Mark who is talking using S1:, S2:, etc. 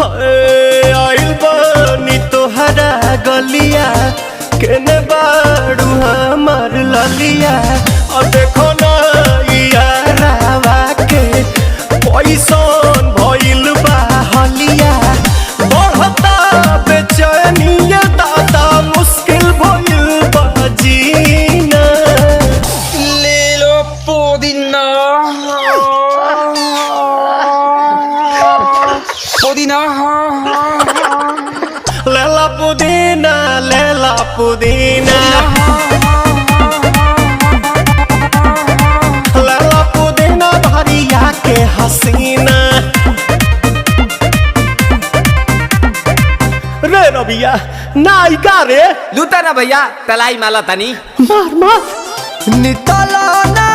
S1: आइल बानी तोहरा गलिया केने बाड़ू हमार ललिया और देखो ना यारावा के पैसन भइल बा हलिया बढ़ता बेचैनिया दादा मुश्किल भइल बा जीना
S2: ले लो पुदीना पुदीना
S1: लेला पुदीना लेला पुदीना लेला पुदीना भरिया के हसीना रे रबिया नायिका रे
S3: लूटा ना भैया तलाई माला तनी
S1: मार मार
S2: नितला ना